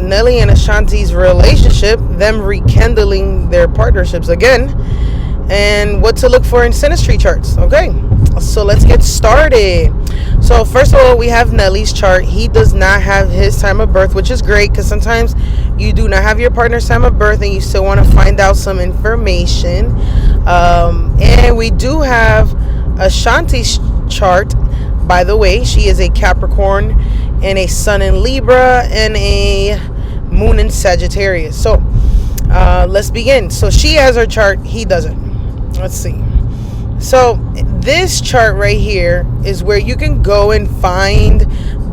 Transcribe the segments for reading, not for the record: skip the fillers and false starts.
Nelly and Ashanti's relationship, them rekindling their partnerships again, and what to look for in Synastry charts. Okay, so let's get started. So first of all, we have Nelly's chart. He does not have his time of birth, which is great because sometimes you do not have your partner's time of birth and you still want to find out some information. And we do have Ashanti's chart. By the way, she is a Capricorn and a Sun in Libra and a Moon in Sagittarius. So let's begin. So she has her chart, he doesn't. Let's see. So this chart right here is where you can go and find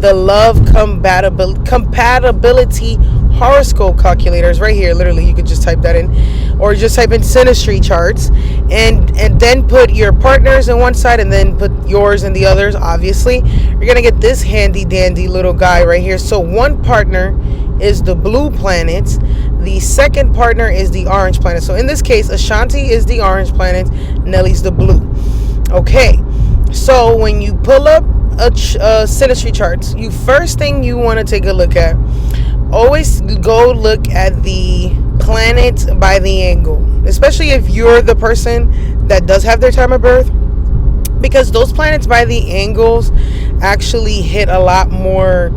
the love compatibility horoscope calculators right here. Literally, you could just type that in, or just type in Synastry charts, and then put your partners in one side and then put yours in the others. Obviously, you're gonna get this handy dandy little guy right here. So one partner is the blue planet, the second partner is the orange planet. So in this case, Ashanti is the orange planet, Nelly's the blue. Okay, so when you pull up a Synastry charts, first thing you want to take a look at, always go look at the planet by the angle, especially if you're the person that does have their time of birth, because those planets by the angles actually hit a lot more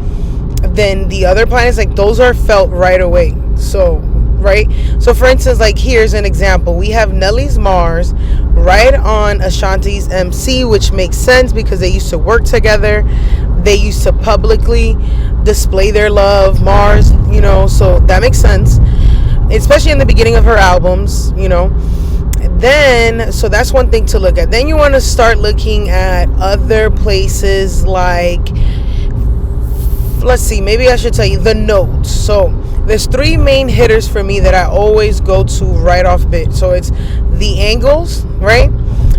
than the other planets. Like, those are felt right away. So for instance, like, here's an example. We have Nelly's Mars right on Ashanti's MC, which makes sense because they used to work together, they used to publicly display their love. Mars, so that makes sense, especially in the beginning of her albums. Then, so that's one thing to look at. Then you want to start looking at other places, like, let's see, maybe I should tell you the nodes. So there's three main hitters for me that I always go to right off bit. So it's the angles, right?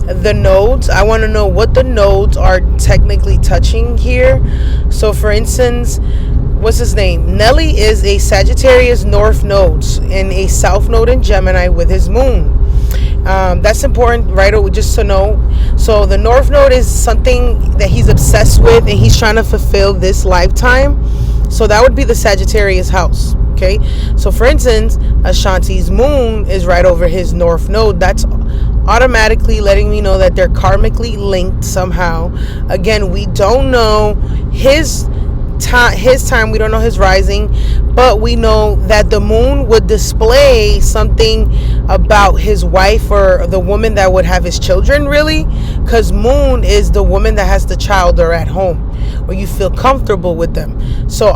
The nodes. I want to know what the nodes are technically touching here. So for instance, what's his name? Nelly is a Sagittarius North node and a South node in Gemini with his moon. That's important, right? Just to know. So the North node is something that he's obsessed with and he's trying to fulfill this lifetime. So that would be the Sagittarius house. Okay, so for instance, Ashanti's moon is right over his North node. That's automatically letting me know that they're karmically linked somehow. Again, we don't know his time, we don't know his rising, but we know that the moon would display something about his wife or the woman that would have his children, really, because moon is the woman that has the child or at home, or you feel comfortable with them. So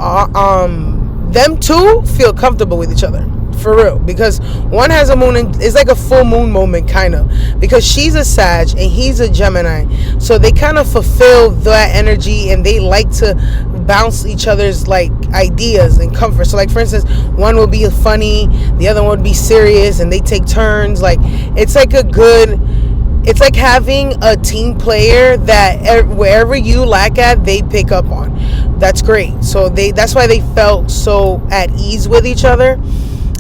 them two feel comfortable with each other, for real, because one has a moon and it's like a full moon moment, kind of, because she's a Sag and he's a Gemini, so they kind of fulfill that energy and they like to bounce each other's like ideas and comfort. So like, for instance, one will be funny, the other one would be serious, and they take turns. Like, it's like it's like having a team player that wherever you lack at, they pick up on. That's great. So that's why they felt so at ease with each other.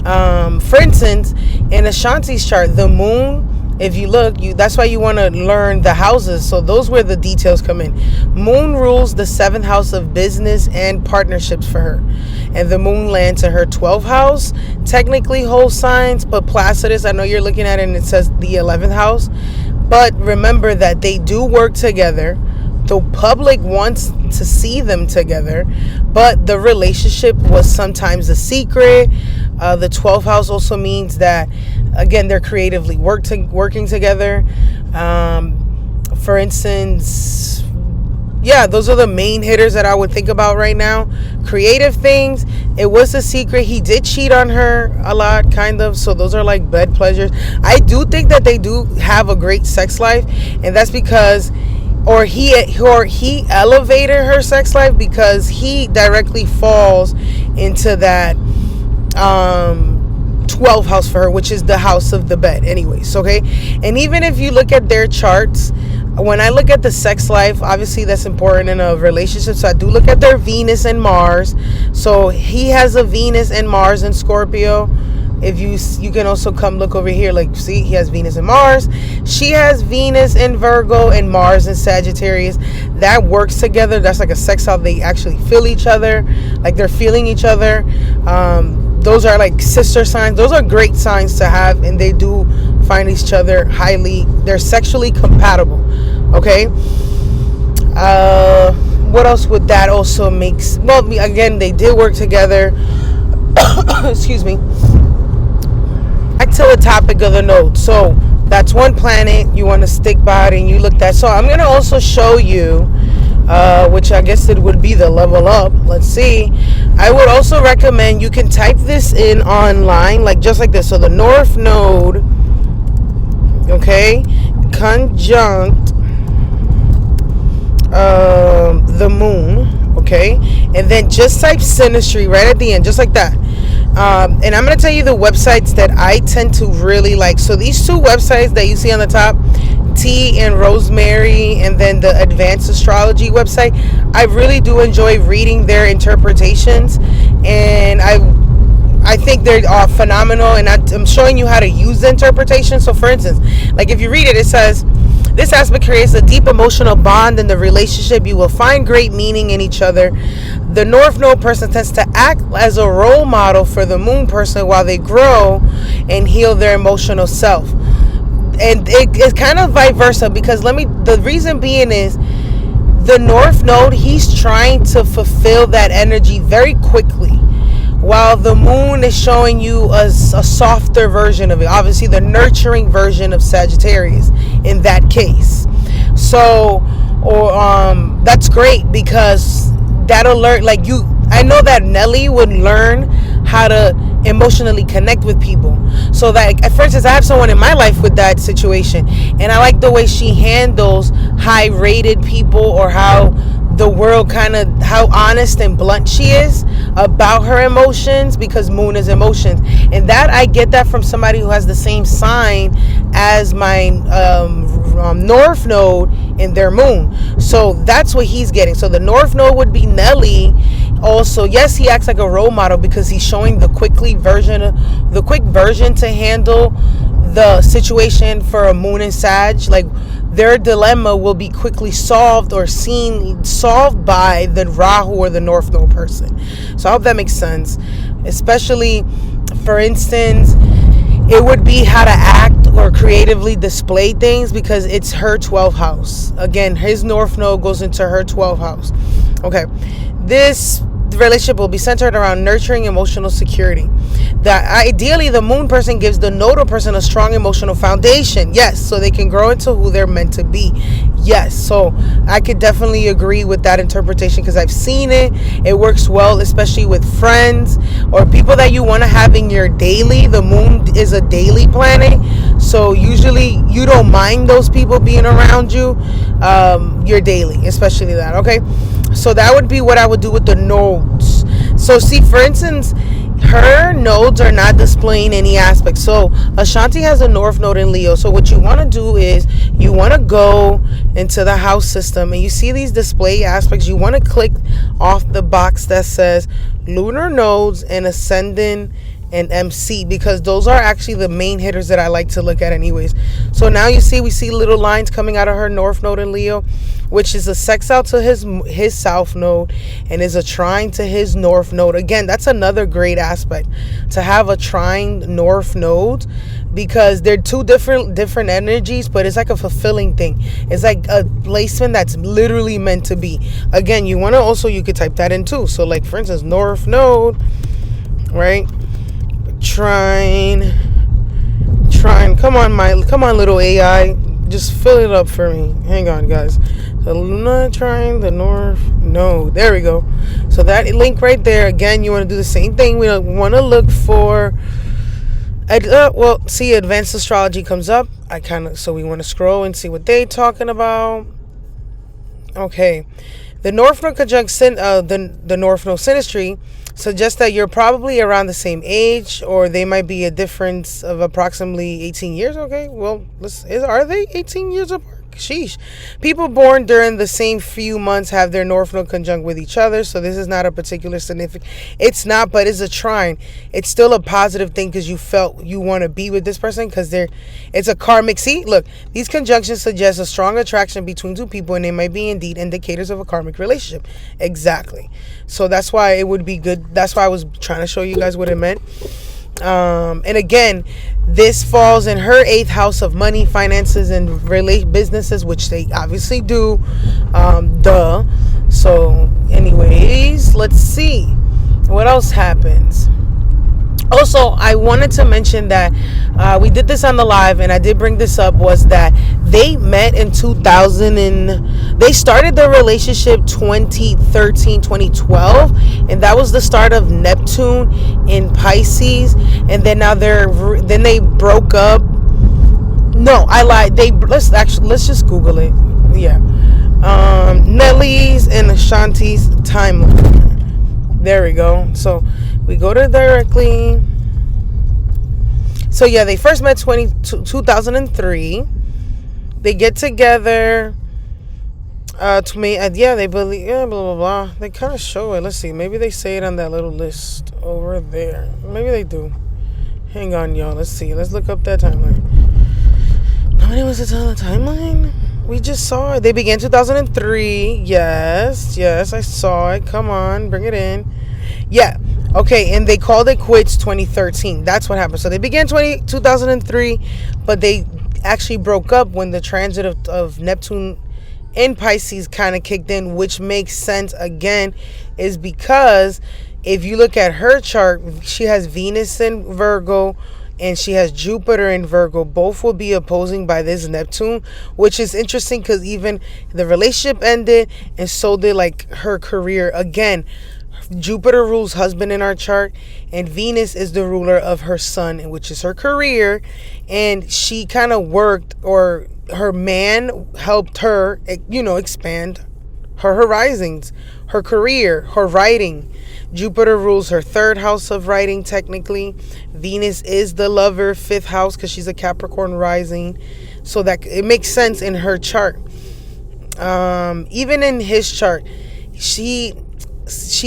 For instance, in Ashanti's chart, the moon, if you look, that's why you want to learn the houses. So those where the details come in. Moon rules the 7th house of business and partnerships for her, and the moon lands in her 12th house, technically whole signs, but Placidus, I know you're looking at it and it says the 11th house. But remember that they do work together. The public wants to see them together, but the relationship was sometimes a secret. The 12th house also means that, again, they're creatively working together. For instance, yeah, those are the main hitters that I would think about right now. Creative things. It was a secret. He did cheat on her a lot, kind of. So those are like bed pleasures. I do think that they do have a great sex life, and that's because he elevated her sex life because he directly falls into that 12th house for her, which is the house of the bed anyways. Okay, and even if you look at their charts, when I look at the sex life, obviously that's important in a relationship, so I do look at their Venus and Mars. So he has a Venus and Mars in Scorpio, If you can also come look over here. Like, see, he has Venus and Mars. She has Venus in Virgo and Mars in Sagittarius. That works together. That's like a sextile. They actually feel each other, like they're feeling each other. Those are like sister signs. Those are great signs to have, and they do find each other highly. They're sexually compatible. Okay. What else would that also makes? Well, again, they did work together. Excuse me. Back to the topic of the node. So that's one planet you want to stick by it, and you looked at. So I'm gonna also show you, which I guess it would be the level up. Let's see. I would also recommend you can type this in online, like just like this. So the North Node, okay, conjunct the Moon, okay, and then just type Synastry right at the end, just like that. And I'm going to tell you the websites that I tend to really like. So these two websites that you see on the top, T and Rosemary, and then the Advanced Astrology website, I really do enjoy reading their interpretations, and I think they're phenomenal, and I'm showing you how to use the interpretation. So for instance, like if you read it, it says, this aspect creates a deep emotional bond in the relationship. You will find great meaning in each other. The North Node person tends to act as a role model for the Moon person while they grow and heal their emotional self. And it's kind of vice versa, because the reason being is the North Node, he's trying to fulfill that energy very quickly, while the Moon is showing you a softer version of it. Obviously, the nurturing version of Sagittarius in that case. So, that's great, because that'll learn, like I know that Nelly would learn how to emotionally connect with people. So that, for instance, I have someone in my life with that situation, and I like the way she handles high rated people, or how the world how honest and blunt she is about her emotions, because Moon is emotions. And that, I get that from somebody who has the same sign as my North Node in their Moon. So that's what he's getting. So the North Node would be Nelly. Also, yes, he acts like a role model, because he's showing the quick version to handle the situation for a Moon and Sag. Like, their dilemma will be quickly solved or solved by the Rahu or the North Node person. So I hope that makes sense. Especially, for instance, it would be how to act or creatively display things, because it's her 12th house. Again, his North Node goes into her 12th house. Okay, this relationship will be centered around nurturing emotional security. That ideally, the Moon person gives the nodal person a strong emotional foundation. Yes, so they can grow into who they're meant to be. Yes, so I could definitely agree with that interpretation, because I've seen it. It works well, especially with friends or people that you want to have in your daily. The Moon is a daily planet, so usually you don't mind those people being around you, your daily, especially that. Okay, so that would be what I would do with the nodes. So see, for instance, her nodes are not displaying any aspects. So Ashanti has a North Node in Leo. So what you want to do is you want to go into the house system, and you see these display aspects. You want to click off the box that says lunar nodes and ascendant and MC, because those are actually the main hitters that I like to look at anyways. So now we see little lines coming out of her North Node in Leo, which is a sextile to his South Node, and is a trine to his North Node. Again, that's another great aspect, to have a trine North Node, because they're two different energies, but it's like a fulfilling thing. It's like a placement that's literally meant to be. Again, you could type that in too. So like, for instance, North Node, right? Trine. Come on, little AI. Just fill it up for me. Hang on, guys. The lunar trine, the North Node. There we go. So that link right there. Again, you want to do the same thing. We want to look for. See, Advanced Astrology comes up. So we want to scroll and see what they're talking about. Okay, the North Node conjunct the North Node Synastry suggests that you're probably around the same age, or they might be a difference of approximately 18 years. Okay, well, are they 18 years apart? sheesh. People born during the same few months have their north node conjunct with each other, so this is not a particular significant. It's not, but it's a trine. It's still a positive thing because you felt you want to be with this person because it's a karmic. See, look, these conjunctions suggest a strong attraction between two people, and they might be indeed indicators of a karmic relationship. Exactly. So that's why it would be good. That's why I was trying to show you guys what it meant. And again, this falls in her 8th house of money, finances, and businesses, which they obviously do. Duh. So anyways, let's see what else happens. Also, I wanted to mention that we did this on the live, and I did bring this up, was that they met in 2000 and they started their relationship 2013, 2012, and that was the start of Neptune in Pisces. And then now they broke up. No, I lied. Let's just Google it. Yeah. Nelly's and Ashanti's timeline. There we go. So we go to directly. So yeah, they first met 2003. They get together. To me, they believe. Yeah, blah blah blah. They kind of show it. Let's see. Maybe they say it on that little list over there. Maybe they do. Hang on, y'all. Let's see. Let's look up that timeline. Nobody wants to tell the timeline. We just saw it. They began 2003. Yes, I saw it. Come on, bring it in. Yeah. Okay, and they called it quits 2013. That's what happened. So they began 2003, but they actually broke up when the transit of Neptune in Pisces kind of kicked in, which makes sense again, is because if you look at her chart, she has Venus in Virgo and she has Jupiter in Virgo. Both will be opposing by this Neptune, which is interesting because even the relationship ended, and so did like her career. Again, Jupiter rules husband in our chart, and Venus is the ruler of her sun, which is her career. And she kind of worked, or her man helped her, expand her horizons, her career, her writing. Jupiter rules her 3rd house of writing, technically. Venus is the lover, 5th house, because she's a Capricorn rising. So that it makes sense in her chart. Even in his chart, she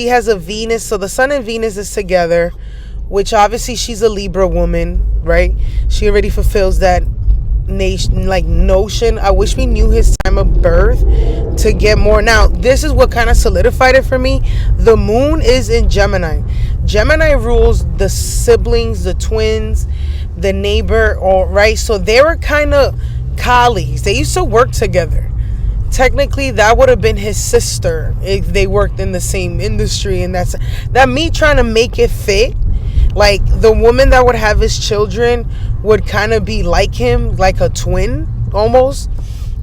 has a Venus. So the sun and Venus is together, which obviously she's a Libra woman, right? She already fulfills that notion. I wish we knew his time of birth to get more. Now, this is what kind of solidified it for me. The moon is in Gemini. Gemini rules the siblings, the twins, the neighbor, all right? So they were kind of colleagues. They used to work together. Technically, that would have been his sister if they worked in the same industry. And that's me trying to make it fit. Like, the woman that would have his children would kind of be like him, like a twin almost,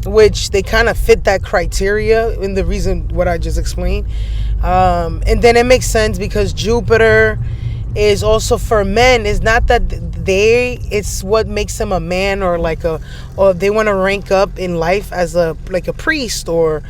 which they kind of fit that criteria in the reason what I just explained. And then it makes sense because Jupiter is also for men. It's not that it's what makes them a man, or they want to rank up in life as a priest, or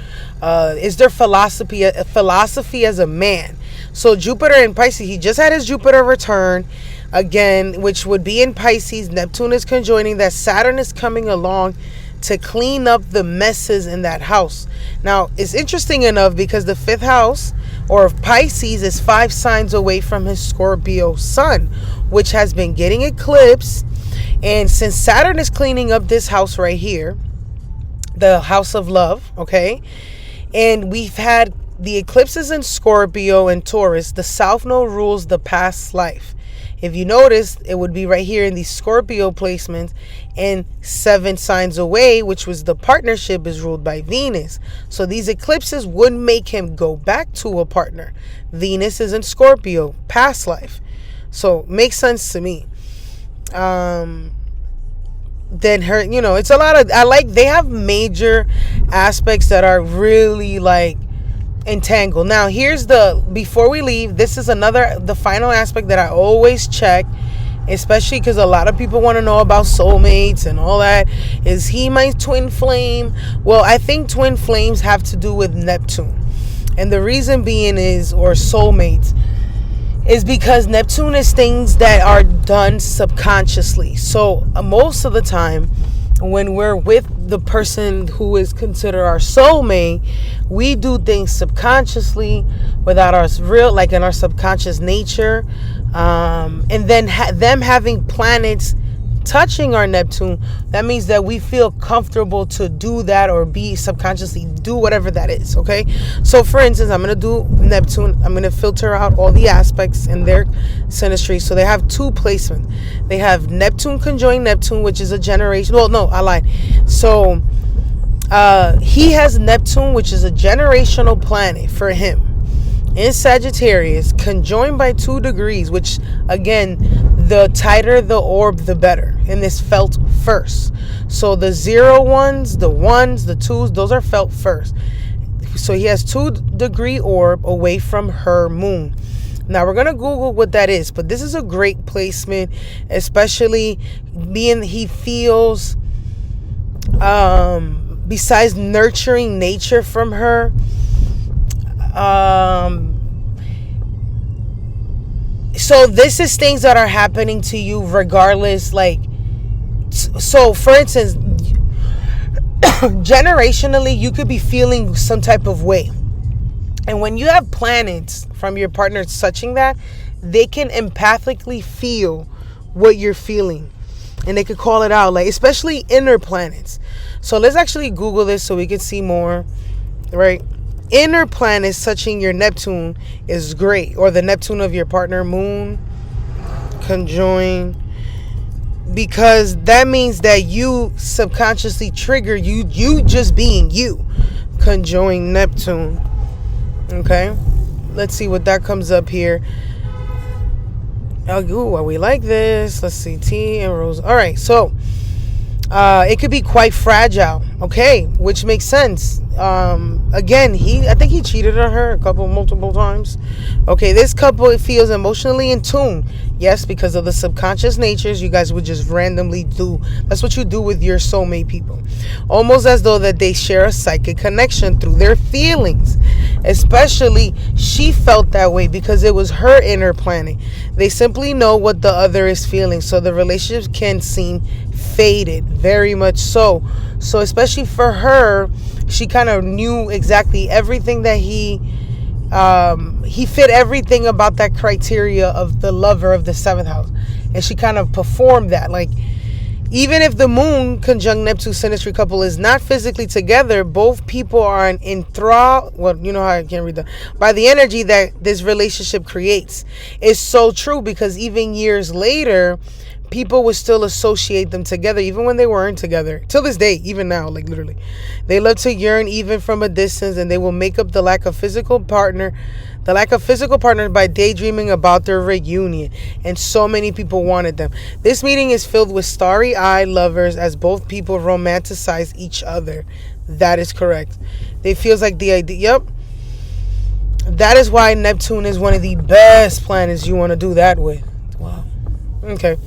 is their philosophy as a man. So Jupiter in Pisces, he just had his Jupiter return again, which would be in Pisces. Neptune is conjoining that. Saturn is coming along to clean up the messes in that house. Now, it's interesting enough because the 5th house, or Pisces, is 5 signs away from his Scorpio sun, which has been getting eclipsed. And since Saturn is cleaning up this house right here, the house of love, okay, and we've had the eclipses in Scorpio and Taurus, the South Node rules the past life. If you notice, it would be right here in these Scorpio placements, and 7 signs away, which was the partnership, is ruled by Venus. So these eclipses would make him go back to a partner. Venus is in Scorpio, past life. So makes sense to me. Then her, it's a lot of, they have major aspects that are really entangled. Now, before we leave, this is the final aspect that I always check, especially because a lot of people want to know about soulmates and all that. Is he my twin flame? Well, I think twin flames have to do with Neptune. And the reason being or soulmates, is because Neptune is things that are done subconsciously. So most of the time, when we're with the person who is considered our soulmate, we do things subconsciously without our real, like in our subconscious nature. And then them having planets touching our Neptune, that means that we feel comfortable to do that or be subconsciously do whatever that is. Okay, so for instance, I'm going to do Neptune. I'm going to filter out all the aspects in their synastry. So they have two placements. They have Neptune conjoined Neptune, which is a generation. Well, no, I lied. So he has Neptune, which is a generational planet for him in Sagittarius, conjoined by 2 degrees, which again, the tighter the orb, the better. And this felt first. So the 0 ones, the 1s, the 2s, those are felt first. So he has 2-degree orb away from her moon. Now we're going to Google what that is, but this is a great placement, especially being he feels, besides nurturing nature from her, so this is things that are happening to you regardless. Like, so for instance, generationally, you could be feeling some type of way. And when you have planets from your partner touching that, they can empathically feel what you're feeling. And they could call it out, like, especially inner planets. So let's actually Google this so we can see more, right? Inner planets touching your Neptune is great, or the Neptune of your partner moon conjoin, because that means that you subconsciously trigger you just being you, conjoin Neptune. Okay, let's see what that comes up here. Oh, we like this. Let's see, tea and rose. All right, so it could be quite fragile. Okay, which makes sense. Again, I think he cheated on her multiple times. Okay, this couple feels emotionally in tune. Yes, because of the subconscious natures, you guys would just randomly do. That's what you do with your soulmate people. Almost as though that they share a psychic connection through their feelings. Especially, she felt that way because it was her inner planet. They simply know what the other is feeling. So the relationship can seem faded, very much so. So especially for her, she kind of knew exactly everything that he fit everything about that criteria of the lover of the 7th house. And she kind of performed that. Like, even if the moon conjunct Neptune synastry couple is not physically together, both people are enthralled. Well, you know how I can't read that. By the energy that this relationship creates. It's so true, because even years later, people would still associate them together, even when they weren't together. Till this day, even now, like literally. They love to yearn even from a distance, and they will make up the lack of physical partner by daydreaming about their reunion. And so many people wanted them. This meeting is filled with starry-eyed lovers as both people romanticize each other. That is correct. It feels like the idea. Yep. That is why Neptune is one of the best planets you want to do that with. Wow. Okay.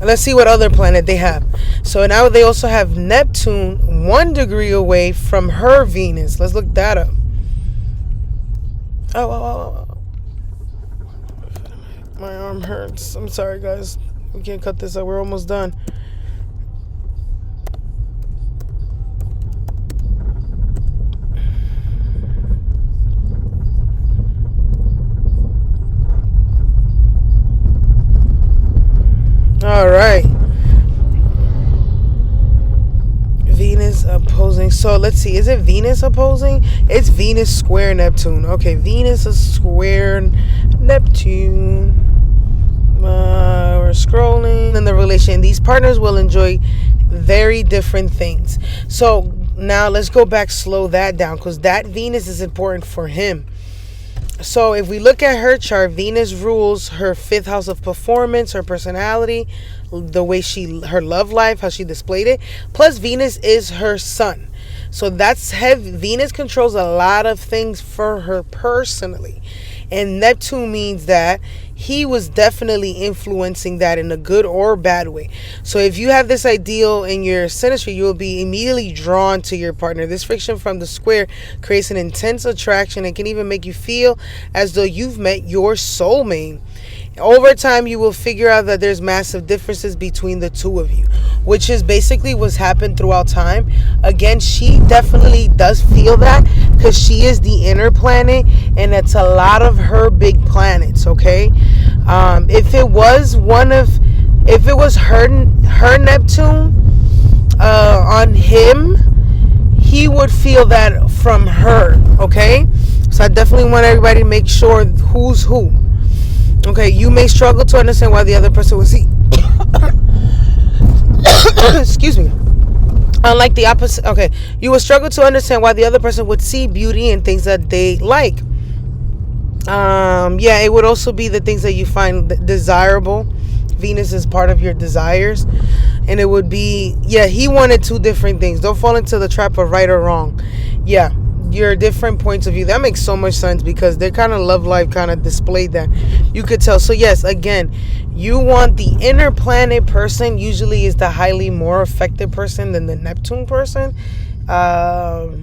Let's see what other planet they have. So now they also have Neptune 1 degree away from her Venus. Let's look that up. Oh. My arm hurts. I'm sorry, guys. We can't cut this out. We're almost done. All right. Venus opposing. So let's see. Is it Venus opposing? It's Venus square Neptune. Okay, Venus is square Neptune. We're scrolling in the relation. These partners will enjoy very different things. So now let's go back, slow that down, because that Venus is important for him. So if we look at her chart, Venus rules her 5th house of performance, her personality, the way her love life, how she displayed it. Plus Venus is her sun. So that's heavy. Venus controls a lot of things for her personally. And Neptune means that he was definitely influencing that in a good or bad way. So if you have this ideal in your synastry, you will be immediately drawn to your partner. This friction from the square creates an intense attraction and can even make you feel as though you've met your soulmate. Over time, you will figure out that there's massive differences between the two of you. which is basically what's happened throughout time. Again, she definitely does feel that because she is the inner planet, and it's a lot of her big planets. Okay, if it was her Neptune on him, he would feel that from her. Okay, so I definitely want everybody to make sure who's who. Okay, you may struggle to understand why the other person would see. Excuse me. Unlike the opposite. Okay, you will struggle to understand why the other person would see beauty in things that they like. Yeah, it would also be the things that you find desirable. Venus is part of your desires, and it would be, yeah, he wanted two different things. Don't fall into the trap of right or wrong. Yeah, your different points of view. That makes so much sense because their kind of love life kind of displayed that. You could tell. So yes, again, you want the inner planet person usually is the highly more affected person than the Neptune person. But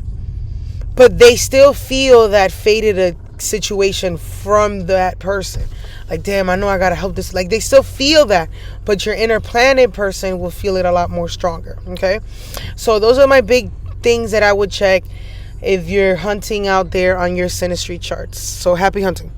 they still feel that faded situation from that person. Like, damn, I know I gotta help this. Like, they still feel that, but your inner planet person will feel it a lot more stronger. Okay, so those are my big things that I would check if you're hunting out there on your Synastry charts. So happy hunting.